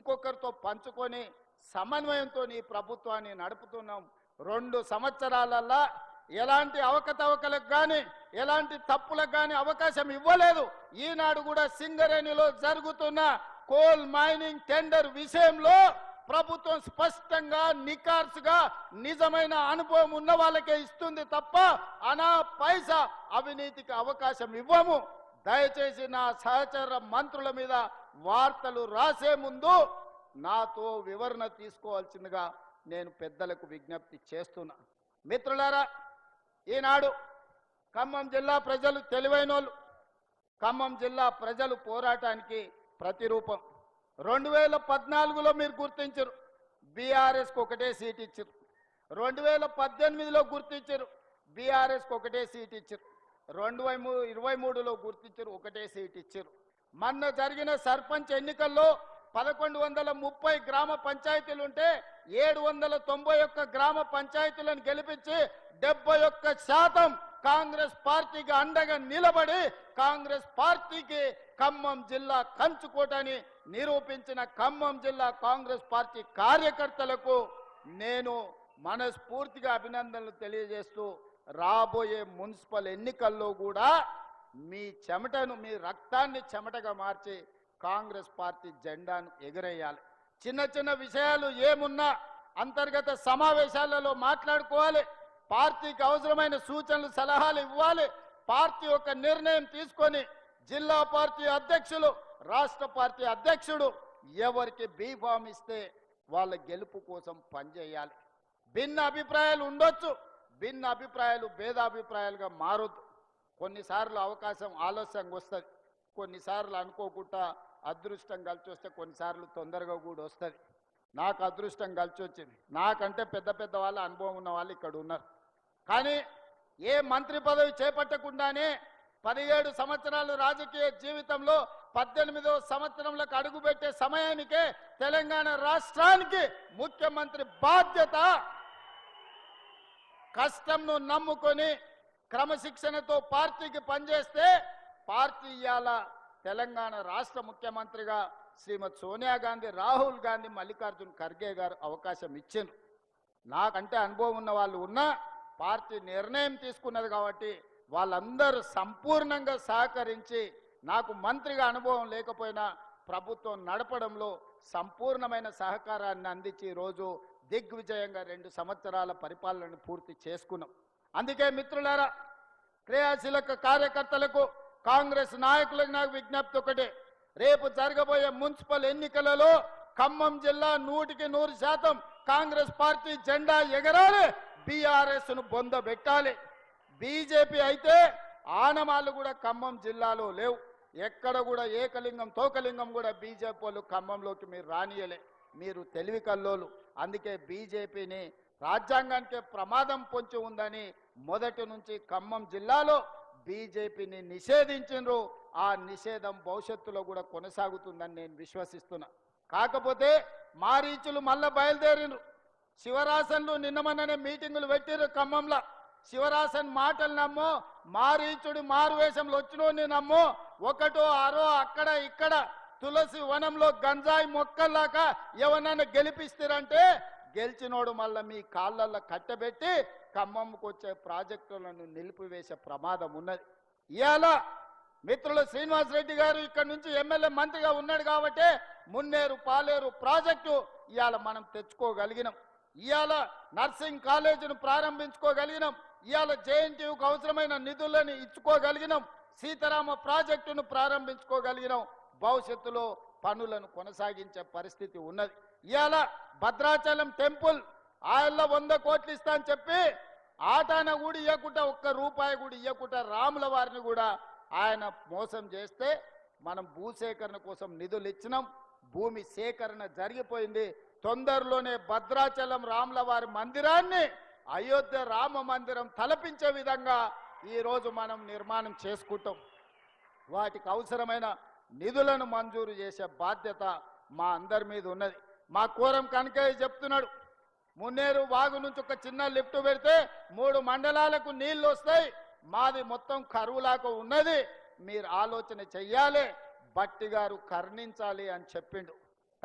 ఇంకొకరితో పంచుకొని సమన్వయంతో ఈ ప్రభుత్వాన్ని నడుపుతున్నాం. 2 సంవత్సరాలల్లా ఎలాంటి అవకతవకలకు కానీ ఎలాంటి తప్పులకు కానీ అవకాశం ఇవ్వలేదు. ఈనాడు కూడా సింగరేణిలో జరుగుతున్న కోల్ మైనింగ్ టెండర్ విషయంలో ప్రభుత్వం స్పష్టంగా నికార్సుగా నిజమైన అనుభవం ఉన్న వాళ్ళకే ఇస్తుంది తప్ప అనా పైసా అవినీతికి అవకాశం ఇవ్వము. దయచేసి నా సహచర మంత్రుల మీద వార్తలు రాసే ముందు నాతో వివరణ తీసుకోవాల్సిందిగా నేను పెద్దలకు విజ్ఞప్తి చేస్తున్నా. మిత్రులారా, ఈనాడు ఖమ్మం జిల్లా ప్రజలు తెలివైనోళ్ళు. ఖమ్మం జిల్లా ప్రజలు పోరాటానికి ప్రతిరూపం. 2014లో మీరు గుర్తించరు, బీఆర్ఎస్కి ఒకటే సీట్ ఇచ్చారు. 2018లో గుర్తించారు, బీఆర్ఎస్కి ఒకటే సీట్ ఇచ్చారు. 2023లో గుర్తించారు, ఒకటే సీట్ ఇచ్చారు. మొన్న జరిగిన సర్పంచ్ ఎన్నికల్లో 1130 గ్రామ పంచాయతీలు ఉంటే 791 గ్రామ పంచాయతీలను గెలిపించి 71% కాంగ్రెస్ పార్టీకి అండగా నిలబడి కాంగ్రెస్ పార్టీకి ఖమ్మం జిల్లా కంచుకోటని నిరూపించిన ఖమ్మం జిల్లా కాంగ్రెస్ పార్టీ కార్యకర్తలకు నేను మనస్ఫూర్తిగా అభినందనలు తెలియజేస్తూ రాబోయే మున్సిపల్ ఎన్నికల్లో కూడా మీ చెమటను, మీ రక్తాన్ని చెమటగా మార్చి కాంగ్రెస్ పార్టీ జెండాను ఎగరేయాలి. చిన్న చిన్న విషయాలు ఏమున్నా అంతర్గత సమావేశాలలో మాట్లాడుకోవాలి. పార్టీకి అవసరమైన సూచనలు సలహాలు ఇవ్వాలి. పార్టీ ఒక నిర్ణయం తీసుకొని జిల్లా పార్టీ అధ్యక్షులు, రాష్ట్ర పార్టీ అధ్యక్షుడు ఎవరికి బీఫామ్ ఇస్తే వాళ్ళ గెలుపు కోసం పనిచేయాలి. భిన్న అభిప్రాయాలు ఉండొచ్చు, భిన్న అభిప్రాయాలు భేదాభిప్రాయాలుగా మారొద్దు. కొన్నిసార్లు అవకాశం ఆలస్యంగా వస్తుంది, కొన్నిసార్లు అనుకోకుండా అదృష్టం కలిసి వస్తే కొన్నిసార్లు తొందరగా కూడా వస్తుంది. నాకు అదృష్టం కలిసి వచ్చింది. నాకంటే పెద్ద పెద్ద వాళ్ళ అనుభవం ఉన్న వాళ్ళు ఇక్కడ ఉన్నారు. కానీ ఏ మంత్రి పదవి చేపట్టకుండానే 17 సంవత్సరాలు రాజకీయ జీవితంలో 18వ సంవత్సరంలోకి అడుగుపెట్టే సమయానికే తెలంగాణ రాష్ట్రానికి ముఖ్యమంత్రి బాధ్యత. కష్టంను నమ్ముకొని క్రమశిక్షణతో పార్టీకి పనిచేస్తే పార్టీ ఇవాళ తెలంగాణ రాష్ట్ర ముఖ్యమంత్రిగా శ్రీమతి సోనియా గాంధీ, రాహుల్ గాంధీ, మల్లికార్జున్ ఖర్గే గారు అవకాశం ఇచ్చారు. నాకంటే అనుభవం ఉన్న వాళ్ళు ఉన్నా పార్టీ నిర్ణయం తీసుకున్నది కాబట్టి వాళ్ళందరూ సంపూర్ణంగా సహకరించి నాకు మంత్రిగా అనుభవం లేకపోయినా ప్రభుత్వం నడపడంలో సంపూర్ణమైన సహకారాన్ని అందించి ఈరోజు దిగ్విజయంగా 2 సంవత్సరాల పరిపాలనను పూర్తి చేసుకున్నాం. అందుకే మిత్రులారా, క్రియాశీలక కార్యకర్తలకు, కాంగ్రెస్ నాయకులకు నాకు విజ్ఞప్తి ఒకటే. రేపు జరగబోయే మున్సిపల్ ఎన్నికలలో ఖమ్మం జిల్లా 100% కాంగ్రెస్ పార్టీ జెండా ఎగరాలి, బీఆర్ఎస్ను బొందబెట్టాలి. బీజేపీ అయితే ఆనమాలు కూడా ఖమ్మం జిల్లాలో లేవు. ఎక్కడ కూడా ఏకలింగం తోకలింగం కూడా బీజేపీ వాళ్ళు ఖమ్మంలోకి మీరు రానియలే. మీరు తెలివి కల్లోలు. అందుకే బీజేపీని రాజ్యాంగానికి ప్రమాదం పొంచి ఉందని మొదటి నుంచి ఖమ్మం జిల్లాలో బీజేపీని నిషేధించిండ్రు. ఆ నిషేధం భవిష్యత్తులో కూడా కొనసాగుతుందని నేను విశ్వసిస్తున్నా. కాకపోతే మారీచులు మళ్ళా బయలుదేరిండ్రు. శివరాసన్లు నిన్నమన్ననే మీటింగులు పెట్టిర్రు ఖమ్మంలో. శివరాసన్ మాటలు నమ్మో, మారీచుడి మారువేషంలో వచ్చినోని నమ్మో, ఒకటో ఆరో అక్కడ ఇక్కడ తులసి వనంలో గంజాయి మొక్కల్లాగా ఎవరన్నా గెలిపిస్తారంటే గెలిచినోడు మళ్ళీ మీ కాళ్ళల్లో కట్టబెట్టి ఖమ్మంకు వచ్చే ప్రాజెక్టులను నిలిపివేసే ప్రమాదం ఉన్నది. ఇవాళ మిత్రులు శ్రీనివాసరెడ్డి గారు ఇక్కడ నుంచి ఎమ్మెల్యే మంత్రిగా ఉన్నాడు కాబట్టి మున్నేరు పాలేరు ప్రాజెక్టు ఇవాళ మనం తెచ్చుకోగలిగినాం. ఇవాళ నర్సింగ్ కాలేజీని ప్రారంభించుకోగలిగినాం. ఇవాళ జేఎన్టీయూకు అవసరమైన నిధులను ఇచ్చుకోగలిగినాం. సీతారామ ప్రాజెక్టును ప్రారంభించుకోగలిగినాం. భవిష్యత్తులో పనులను కొనసాగించే పరిస్థితి ఉన్నది. ఇవాళ భద్రాచలం టెంపుల్ ఆయల్లో 100 కోట్లు ఇస్తా అని చెప్పి ఆటాన కూడా ఇవ్వకుండా, ₹1 కూడా ఇవ్వకుండా రాముల వారిని కూడా ఆయన మోసం చేస్తే మనం భూసేకరణ కోసం నిధులు ఇచ్చినాం. భూమి సేకరణ జరిగిపోయింది. తొందరలోనే భద్రాచలం రాముల వారి మందిరాన్ని అయోధ్య రామ మందిరం తలపించే విధంగా ఈరోజు మనం నిర్మాణం చేసుకుంటాం. వాటికి అవసరమైన నిధులను మంజూరు చేసే బాధ్యత మా అందరి మీద ఉన్నది. మా కోరం కనకయ్య చెప్తున్నాడు, మున్నేరు వాగు నుంచి ఒక చిన్న లిఫ్ట్ పెడితే 3 మండలాలకు నీళ్లు వస్తాయి. మాది మొత్తం కరువులాగా ఉన్నది, మీరు ఆలోచన చెయ్యాలి, బట్టి గారు కర్ణించాలి అని చెప్పిండు.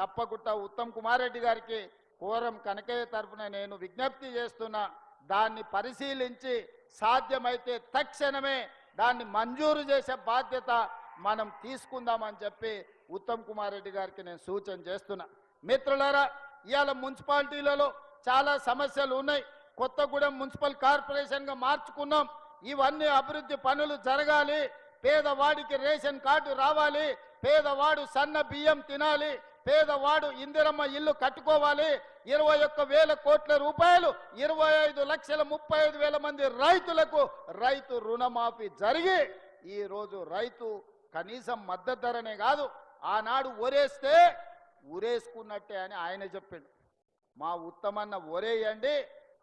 తప్పకుండా ఉత్తమ్ కుమార్ రెడ్డి గారికి కోరం కనకయ్య తరఫున నేను విజ్ఞప్తి చేస్తున్నా, దాన్ని పరిశీలించి సాధ్యమైతే తక్షణమే దాన్ని మంజూరు చేసే బాధ్యత మనం తీసుకుందామని చెప్పి ఉత్తమ్ కుమార్ రెడ్డి గారికి నేను సూచన చేస్తున్నా. మిత్రులారా, ఇవాళ మున్సిపాలిటీలలో చాలా సమస్యలు ఉన్నాయి. కొత్తగూడెం మున్సిపల్ కార్పొరేషన్గా మార్చుకున్నాం. ఇవన్నీ అభివృద్ధి పనులు జరగాలి, పేదవాడికి రేషన్ కార్డు రావాలి, పేదవాడు సన్న బియ్యం తినాలి, పేదవాడు ఇందిరమ్మ ఇల్లు కట్టుకోవాలి. 21,000 కోట్ల రూపాయలు 25,35,000 మంది రైతులకు రైతు రుణమాఫీ జరిగి ఈరోజు రైతు కనీసం మద్దతు ధరనే కాదు, ఆనాడు ఒరేస్తే ఉరేసుకున్నట్టే అని ఆయన చెప్పిండు. మా ఉత్తమన్న ఒరేయండి,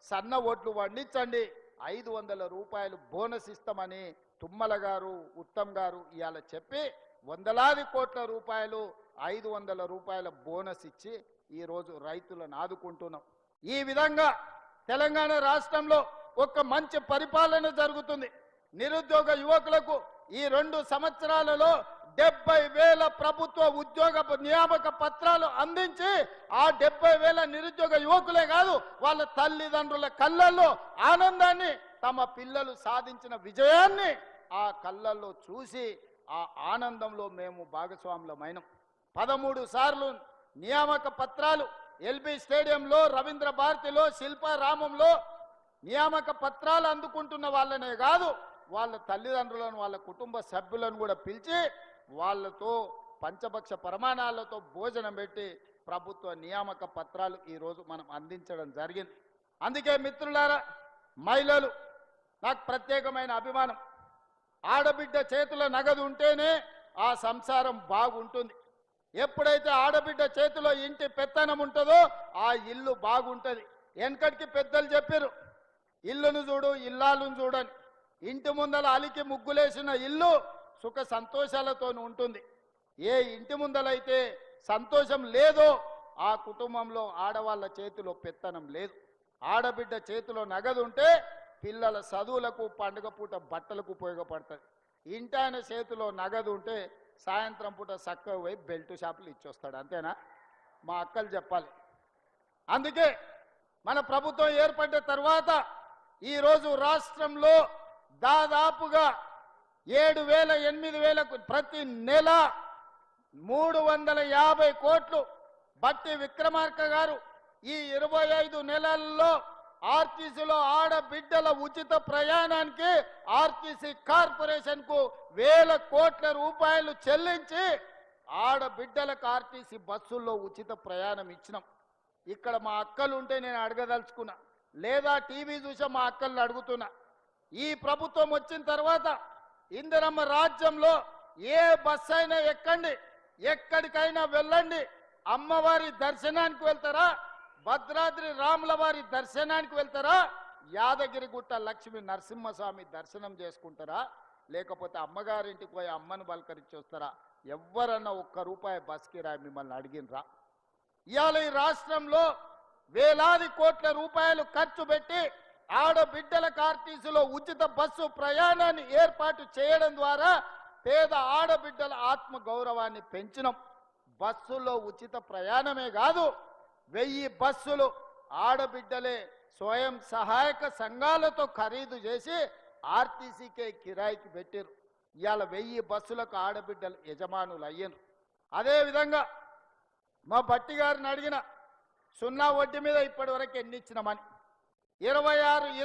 సన్న ఒడ్లు పండించండి, 500 రూపాయలు బోనస్ ఇస్తామని తుమ్మల గారు ఉత్తమ్ గారు ఇవాళ చెప్పి వందలాది కోట్ల రూపాయలు 500 రూపాయల బోనస్ ఇచ్చి ఈరోజు రైతులను ఆదుకుంటున్నాం. ఈ విధంగా తెలంగాణ రాష్ట్రంలో ఒక మంచి పరిపాలన జరుగుతుంది. నిరుద్యోగ యువకులకు ఈ 2 సంవత్సరాలలో 70,000 ప్రభుత్వ ఉద్యోగ నియామక పత్రాలు అందించి ఆ 70,000 నిరుద్యోగ యువకులే కాదు, వాళ్ళ తల్లిదండ్రుల కళ్ళల్లో ఆనందాన్ని, తమ పిల్లలు సాధించిన విజయాన్ని ఆ కళ్ళల్లో చూసి ఆ ఆనందంలో మేము భాగస్వాములమైనం. 13 సార్లు నియామక పత్రాలు ఎల్బీ స్టేడియంలో, రవీంద్ర భారతిలో, శిల్పారామంలో నియామక పత్రాలు అందుకుంటున్న వాళ్ళనే కాదు, వాళ్ళ తల్లిదండ్రులను, వాళ్ళ కుటుంబ సభ్యులను కూడా పిలిచి వాళ్ళతో పంచభక్ష ప్రమాణాలతో భోజనం పెట్టి ప్రభుత్వ నియామక పత్రాలు ఈరోజు మనం అందించడం జరిగింది. అందుకే మిత్రులారా, మహిళలు నాకు ప్రత్యేకమైన అభిమానం. ఆడబిడ్డ చేతుల నగదు ఉంటేనే ఆ సంసారం బాగుంటుంది. ఎప్పుడైతే ఆడబిడ్డ చేతిలో ఇంటి పెత్తనం ఉంటుందో ఆ ఇల్లు బాగుంటుంది. వెనకటికి పెద్దలు చెప్పారు, ఇల్లును చూడు ఇల్లాలను చూడని. ఇంటి ముందల అలికి ముగ్గులేసిన ఇల్లు సుఖ సంతోషాలతో ఉంటుంది. ఏ ఇంటి ముందలైతే సంతోషం లేదో ఆ కుటుంబంలో ఆడవాళ్ళ చేతిలో పెత్తనం లేదు. ఆడబిడ్డ చేతిలో నగదు ఉంటే పిల్లల చదువులకు, పండుగ పూట బట్టలకు ఉపయోగపడుతుంది. ఇంటాయన చేతిలో నగదు ఉంటే సాయంత్రం పూట చక్కగా పోయి బెల్ట్ షాపులు ఇచ్చొస్తాడు. అంతేనా? మా అక్కలు చెప్పాలి. అందుకే మన ప్రభుత్వం ఏర్పడ్డ తర్వాత ఈరోజు రాష్ట్రంలో దాదాపుగా 7,000, 8,000 ప్రతి నెల 350 కోట్లు బట్టి విక్రమార్క గారు ఈ 25 నెలల్లో ఆర్టీసీలో ఆడబిడ్డల ఉచిత ప్రయాణానికి ఆర్టీసీ కార్పొరేషన్ కు 1,000 కోట్ల రూపాయలు చెల్లించి ఆడబిడ్డలకు ఆర్టీసీ బస్సుల్లో ఉచిత ప్రయాణం ఇచ్చినాం. ఇక్కడ మా అక్కలు ఉంటే నేను అడగదలుచుకున్నా, లేదా టీవీ చూసా మా అక్కల్ని అడుగుతున్నా. ఈ ప్రభుత్వం వచ్చిన తర్వాత ఇందిరమ్మ రాజ్యంలో ఏ బస్సు అయినా ఎక్కండి, ఎక్కడికైనా వెళ్ళండి, అమ్మవారి దర్శనానికి వెళ్తారా, భద్రాద్రి రాముల వారి దర్శనానికి వెళ్తారా, యాదగిరిగుట్ట లక్ష్మీ నరసింహస్వామి దర్శనం చేసుకుంటారా, లేకపోతే అమ్మగారింటికి పోయి అమ్మను బలకరించి వస్తారా? ఎవరన్నా 1 రూపాయి బస్కి రాయి మిమ్మల్ని అడిగినరా? ఇవాళ ఈ రాష్ట్రంలో వేలాది కోట్ల రూపాయలు ఖర్చు పెట్టి ఆడబిడ్డలకు ఆర్టీసీలో ఉచిత బస్సు ప్రయాణాన్ని ఏర్పాటు చేయడం ద్వారా పేద ఆడబిడ్డల ఆత్మ గౌరవాన్ని పెంచినాం. బస్సులో ఉచిత ప్రయాణమే కాదు, 1000 బస్సులు ఆడబిడ్డలే స్వయం సహాయక సంఘాలతో ఖరీదు చేసి ఆర్టీసీకే కిరాయికి పెట్టారు. ఇవాళ 1000 బస్సులకు ఆడబిడ్డలు యజమానులు అయ్యారు. అదేవిధంగా మా భట్టి గారిని అడిగిన 0 వడ్డీ మీద ఇప్పటి వరకు ఎన్ని ఇచ్చినామని 26